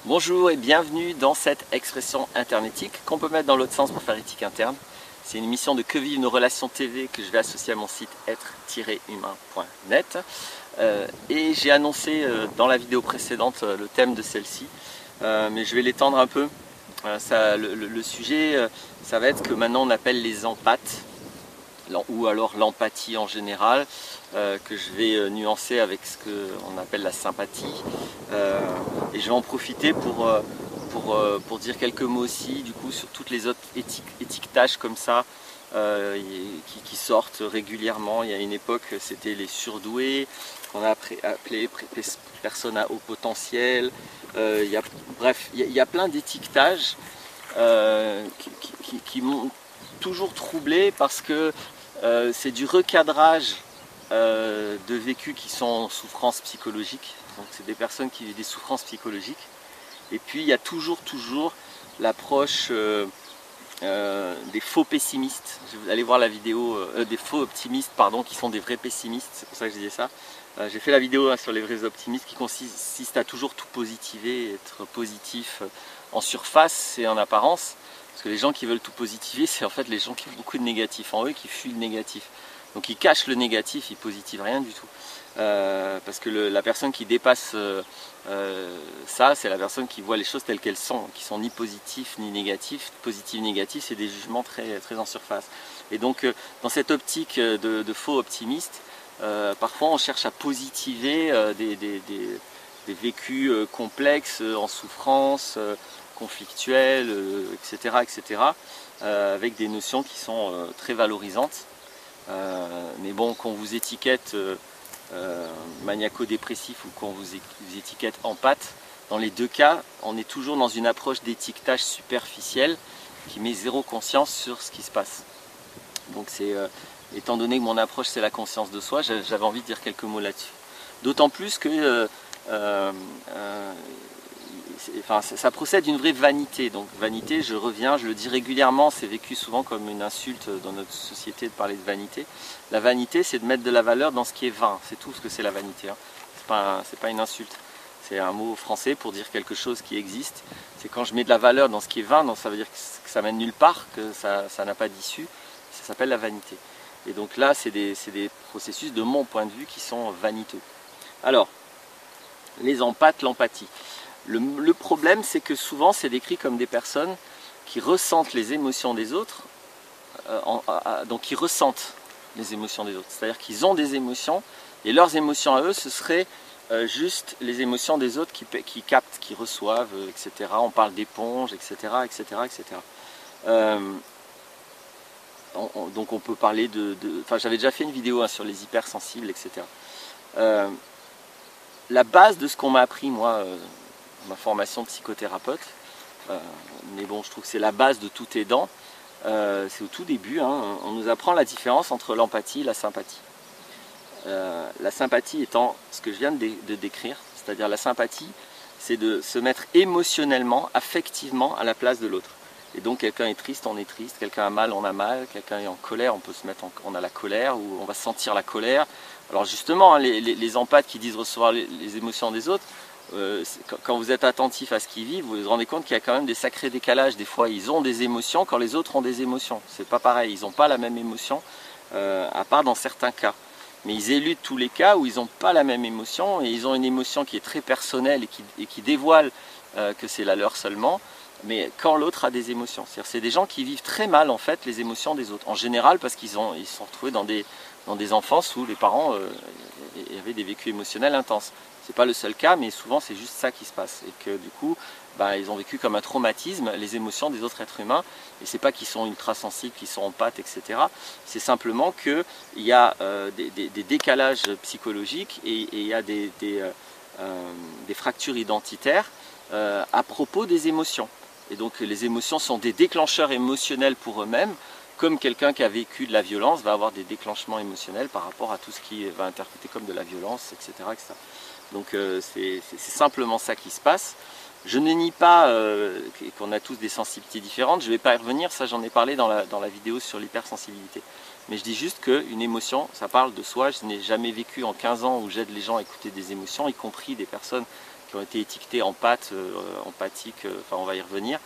Bonjour et bienvenue dans cette expression internétique qu'on peut mettre dans l'autre sens pour faire éthique interne. C'est une émission de Que vivent nos relations TV que je vais associer à mon site être-humain.net. Et j'ai annoncé dans la vidéo précédente le thème de celle-ci, mais je vais l'étendre un peu. Le sujet, ça va être que maintenant on appelle les empathes, ou alors l'empathie en général, que je vais nuancer avec ce qu'on appelle la sympathie. Et je vais en profiter pour dire quelques mots aussi du coup sur toutes les autres étiquetages comme ça qui sortent régulièrement. Il y a une époque c'était les surdoués, qu'on a appelé personnes à haut potentiel. Bref, il y a plein d'étiquetages qui m'ont toujours troublé parce que c'est du recadrage de vécus qui sont en souffrance psychologique. Donc c'est des personnes qui vivent des souffrances psychologiques. Et puis il y a toujours l'approche des faux pessimistes. Vous allez voir la vidéo des faux optimistes, pardon, qui sont des vrais pessimistes. C'est pour ça que je disais ça. J'ai fait la vidéo sur les vrais optimistes qui consiste à toujours tout positiver, être positif en surface et en apparence. Parce que les gens qui veulent tout positiver, c'est en fait les gens qui ont beaucoup de négatif en eux, qui fuient le négatif. Donc ils cachent le négatif, ils positivent rien du tout. Parce que la personne qui dépasse ça, c'est la personne qui voit les choses telles qu'elles sont, qui sont ni positifs ni négatifs. Positif, négatif, c'est des jugements très en surface. Et donc dans cette optique de faux optimistes, parfois on cherche à positiver des vécus complexes, en souffrance, conflictuels, etc. Avec des notions qui sont très valorisantes. Mais bon, qu'on vous étiquette maniaco-dépressif ou qu'on vous étiquette empathe, dans les deux cas, on est toujours dans une approche d'étiquetage superficiel qui met zéro conscience sur ce qui se passe. Donc étant donné que mon approche c'est la conscience de soi, j'avais envie de dire quelques mots là-dessus. D'autant plus que ça procède d'une vraie vanité. Donc vanité, je reviens, je le dis régulièrement, c'est vécu souvent comme une insulte dans notre société de parler de vanité. La vanité, c'est de mettre de la valeur dans ce qui est vain, c'est tout ce que c'est la vanité. Hein. C'est pas une insulte, c'est un mot français pour dire quelque chose qui existe. C'est quand je mets de la valeur dans ce qui est vain, donc ça veut dire que ça mène nulle part, que ça n'a pas d'issue, ça s'appelle la vanité. Et donc là, c'est des processus de mon point de vue qui sont vaniteux. Alors, les empathes, l'empathie. Le problème, c'est que souvent, c'est décrit comme des personnes qui ressentent les émotions des autres, donc qui ressentent les émotions des autres. C'est-à-dire qu'ils ont des émotions, et leurs émotions à eux, ce serait juste les émotions des autres qui captent, qui reçoivent, etc. On parle d'éponge, etc. Donc on peut parler Enfin, j'avais déjà fait une vidéo sur les hypersensibles, etc. La base de ce qu'on m'a appris, moi, ma formation de psychothérapeute, mais bon, je trouve que c'est la base de tout aidant, c'est au tout début, hein, on nous apprend la différence entre l'empathie et la sympathie. La sympathie étant ce que je viens de décrire, c'est-à-dire la sympathie, c'est de se mettre émotionnellement, affectivement à la place de l'autre. Et donc quelqu'un est triste, on est triste, quelqu'un a mal, on a mal, quelqu'un est en colère, on peut se mettre on a la colère, ou on va sentir la colère. Alors justement, hein, les empathes qui disent recevoir les émotions des autres, quand vous êtes attentif à ce qu'ils vivent, vous vous rendez compte qu'il y a quand même des sacrés décalages. Des fois, ils ont des émotions quand les autres ont des émotions. C'est pas pareil, ils n'ont pas la même émotion, à part dans certains cas. Mais ils éludent tous les cas où ils n'ont pas la même émotion, et ils ont une émotion qui est très personnelle et qui dévoile que c'est la leur seulement, mais quand l'autre a des émotions. C'est des gens qui vivent très mal en fait les émotions des autres, en général parce qu'ils se sont retrouvés dans des enfances où les parents avaient des vécus émotionnels intenses. C'est pas le seul cas, mais souvent c'est juste ça qui se passe, et que du coup ils ont vécu comme un traumatisme les émotions des autres êtres humains. Et c'est pas qu'ils sont ultra sensibles, qu'ils sont empathes, etc. C'est simplement qu'il y a des décalages psychologiques, et il y a des fractures identitaires à propos des émotions. Et donc les émotions sont des déclencheurs émotionnels pour eux-mêmes, comme quelqu'un qui a vécu de la violence va avoir des déclenchements émotionnels par rapport à tout ce qui va interpréter comme de la violence, etc. Donc c'est simplement ça qui se passe. Je ne nie pas qu'on a tous des sensibilités différentes, je ne vais pas y revenir, ça j'en ai parlé dans la vidéo sur l'hypersensibilité. Mais je dis juste qu'une émotion, ça parle de soi. Je n'ai jamais vécu en 15 ans où j'aide les gens à écouter des émotions, y compris des personnes qui ont été étiquetés empathes, empathiques, enfin on va y revenir.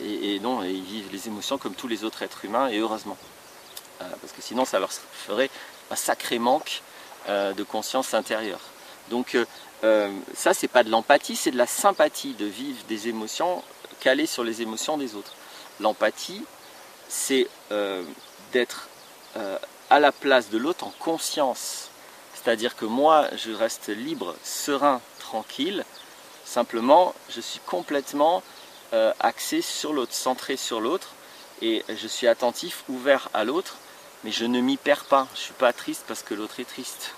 Et non, ils vivent les émotions comme tous les autres êtres humains, et heureusement. Parce que sinon ça leur ferait un sacré manque de conscience intérieure. Donc ça, c'est pas de l'empathie, c'est de la sympathie, de vivre des émotions calées sur les émotions des autres. L'empathie, c'est d'être à la place de l'autre en conscience. C'est-à-dire que moi, je reste libre, serein, tranquille. Simplement, je suis complètement axé sur l'autre, centré sur l'autre. Et je suis attentif, ouvert à l'autre. Mais je ne m'y perds pas. Je ne suis pas triste parce que l'autre est triste.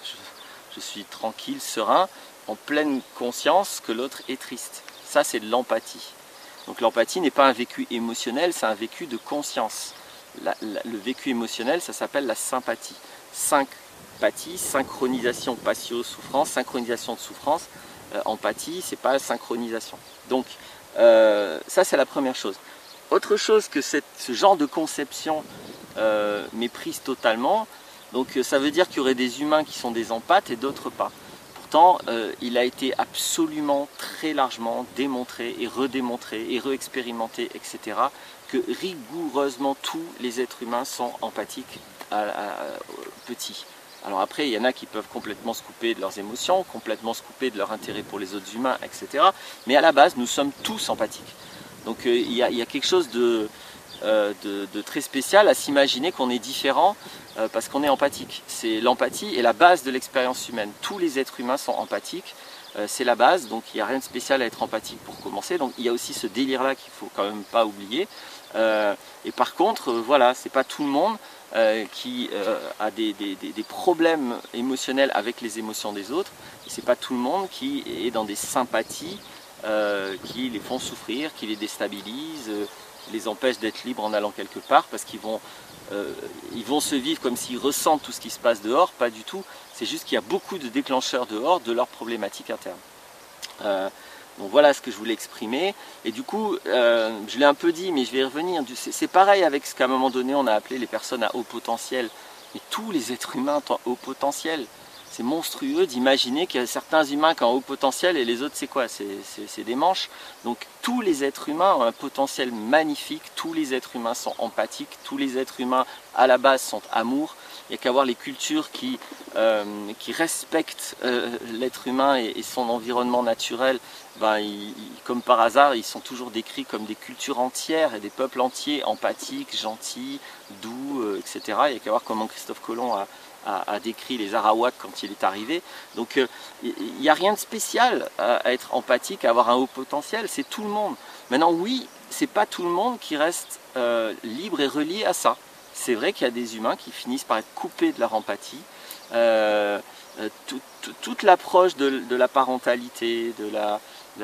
Je suis tranquille, serein, en pleine conscience que l'autre est triste. Ça, c'est de l'empathie. Donc l'empathie n'est pas un vécu émotionnel, c'est un vécu de conscience. Le vécu émotionnel, ça s'appelle la sympathie. Sympathie, synchronisation, patio, souffrance, synchronisation de souffrance. Empathie, c'est pas synchronisation. Donc ça, c'est la première chose. Autre chose que ce genre de conception méprise totalement, donc ça veut dire qu'il y aurait des humains qui sont des empathes et d'autres pas. Pourtant, il a été absolument très largement démontré et redémontré et re-expérimenté, etc., que rigoureusement tous les êtres humains sont empathiques petits. Alors après, il y en a qui peuvent complètement se couper de leurs émotions, complètement se couper de leur intérêt pour les autres humains, etc. Mais à la base, nous sommes tous empathiques. Donc il y a quelque chose de très spécial à s'imaginer qu'on est différent parce qu'on est empathique. L'empathie est la base de l'expérience humaine. Tous les êtres humains sont empathiques, c'est la base, donc il n'y a rien de spécial à être empathique pour commencer. Donc il y a aussi ce délire-là qu'il ne faut quand même pas oublier. Et par contre, voilà, c'est pas tout le monde qui a des problèmes émotionnels avec les émotions des autres. Et c'est pas tout le monde qui est dans des sympathies qui les font souffrir, qui les déstabilisent, qui les empêchent d'être libres en allant quelque part, parce qu'ils vont se vivre comme s'ils ressentent tout ce qui se passe dehors. Pas du tout. C'est juste qu'il y a beaucoup de déclencheurs dehors de leurs problématiques internes. Donc voilà ce que je voulais exprimer. Et du coup, je l'ai un peu dit, mais je vais y revenir. C'est pareil avec ce qu'à un moment donné, on a appelé les personnes à haut potentiel. Mais tous les êtres humains ont haut potentiel. C'est monstrueux d'imaginer qu'il y a certains humains qui ont un haut potentiel et les autres, c'est quoi? C'est des manches. Donc tous les êtres humains ont un potentiel magnifique. Tous les êtres humains sont empathiques. Tous les êtres humains, à la base, sont amour. Il n'y a qu'à voir les cultures qui respectent l'être humain et son environnement naturel. Ben, comme par hasard, ils sont toujours décrits comme des cultures entières et des peuples entiers, empathiques, gentils, doux, etc. Il n'y a qu'à voir comment Christophe Colomb a décrit les Arawaks quand il est arrivé. Donc il n'y a rien de spécial à être empathique, à avoir un haut potentiel, c'est tout le monde. Maintenant oui, c'est pas tout le monde qui reste libre et relié à ça. C'est vrai qu'il y a des humains qui finissent par être coupés de leur empathie. Toute l'approche de la parentalité, de la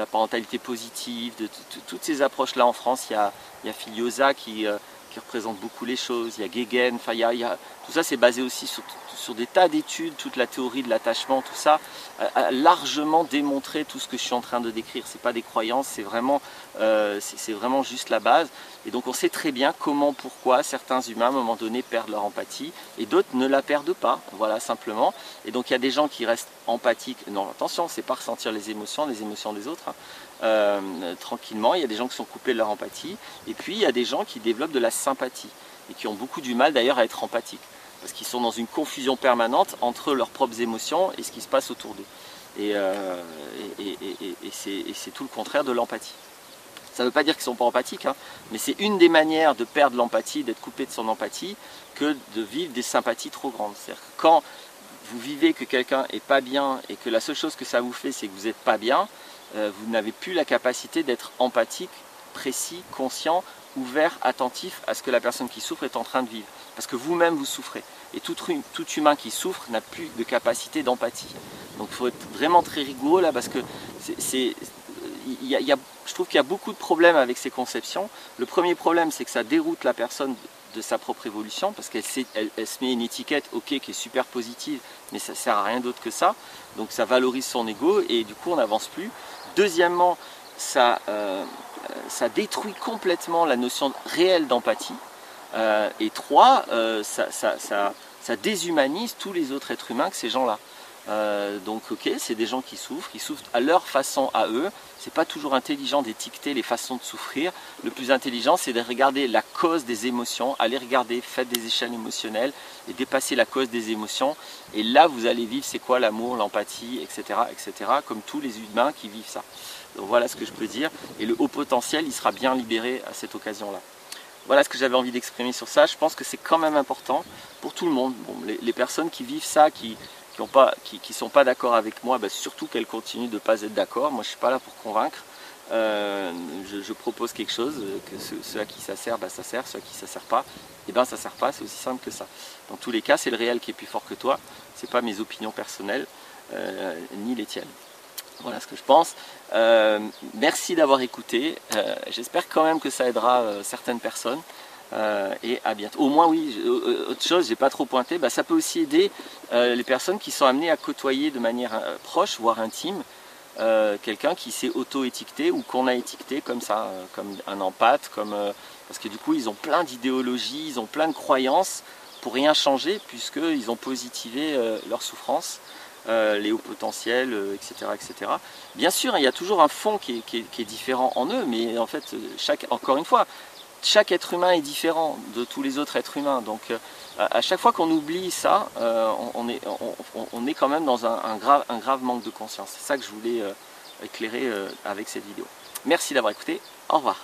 parentalité positive, de toutes ces approches-là en France, il y a Filiosa qui représente beaucoup les choses, il y a Guéguen, enfin, tout ça c'est basé aussi sur des tas d'études, toute la théorie de l'attachement, tout ça a largement démontré tout ce que je suis en train de décrire. C'est pas des croyances, c'est vraiment juste la base. Et donc on sait très bien comment, pourquoi certains humains à un moment donné perdent leur empathie et d'autres ne la perdent pas, voilà simplement. Et donc il y a des gens qui restent empathiques, non attention, c'est pas ressentir les émotions des autres, hein. Tranquillement, il y a des gens qui sont coupés de leur empathie, et puis il y a des gens qui développent de la sympathie, et qui ont beaucoup du mal d'ailleurs à être empathiques, parce qu'ils sont dans une confusion permanente entre leurs propres émotions et ce qui se passe autour d'eux. Et c'est tout le contraire de l'empathie. Ça ne veut pas dire qu'ils ne sont pas empathiques, hein, mais c'est une des manières de perdre l'empathie, d'être coupé de son empathie, que de vivre des sympathies trop grandes. C'est-à-dire que quand vous vivez que quelqu'un n'est pas bien et que la seule chose que ça vous fait, c'est que vous n'êtes pas bien, vous n'avez plus la capacité d'être empathique, précis, conscient, ouvert, attentif à ce que la personne qui souffre est en train de vivre. Parce que vous-même vous souffrez. Et tout humain qui souffre n'a plus de capacité d'empathie. Donc il faut être vraiment très rigoureux là, parce que je trouve qu'il y a beaucoup de problèmes avec ces conceptions. Le premier problème, c'est que ça déroute la personne de sa propre évolution, parce qu'elle se met une étiquette, ok, qui est super positive, mais ça ne sert à rien d'autre que ça. Donc ça valorise son ego et du coup on n'avance plus. Deuxièmement, ça détruit complètement la notion réelle d'empathie. Et trois, ça déshumanise tous les autres êtres humains que ces gens-là. Donc ok, c'est des gens qui souffrent à leur façon à eux. C'est pas toujours intelligent d'étiqueter les façons de souffrir. Le plus intelligent, c'est de regarder la cause des émotions, aller regarder, faites des échelles émotionnelles et dépasser la cause des émotions. Et là, vous allez vivre c'est quoi l'amour, l'empathie, etc., etc., comme tous les humains qui vivent ça. Donc voilà ce que je peux dire. Et le haut potentiel, il sera bien libéré à cette occasion-là. Voilà ce que j'avais envie d'exprimer sur ça. Je pense que c'est quand même important pour tout le monde. Bon, les personnes qui vivent ça, qui sont pas d'accord avec moi, bah, surtout qu'elles continuent de ne pas être d'accord. Moi je suis pas là pour convaincre. Je propose quelque chose, que ceux à qui ça sert, bah, ça sert, ceux à qui ça sert pas, et ben ça sert pas, c'est aussi simple que ça. Dans tous les cas, c'est le réel qui est plus fort que toi, c'est pas mes opinions personnelles, ni les tiennes. Voilà ce que je pense. Merci d'avoir écouté. J'espère quand même que ça aidera certaines personnes. Et à bientôt. Au moins oui, autre chose, j'ai pas trop pointé, bah, ça peut aussi aider les personnes qui sont amenées à côtoyer de manière proche, voire intime, quelqu'un qui s'est auto-étiqueté ou qu'on a étiqueté comme ça, comme un empathe, parce que du coup ils ont plein d'idéologies, ils ont plein de croyances pour rien changer puisqu'ils ont positivé leur souffrance. Les hauts potentiels, etc., etc. Bien sûr, il y a toujours un fond qui est différent en eux, mais en fait, encore une fois, chaque être humain est différent de tous les autres êtres humains. Donc à chaque fois qu'on oublie ça, on est quand même dans un grave manque de conscience. C'est ça que je voulais éclairer avec cette vidéo. Merci d'avoir écouté, au revoir.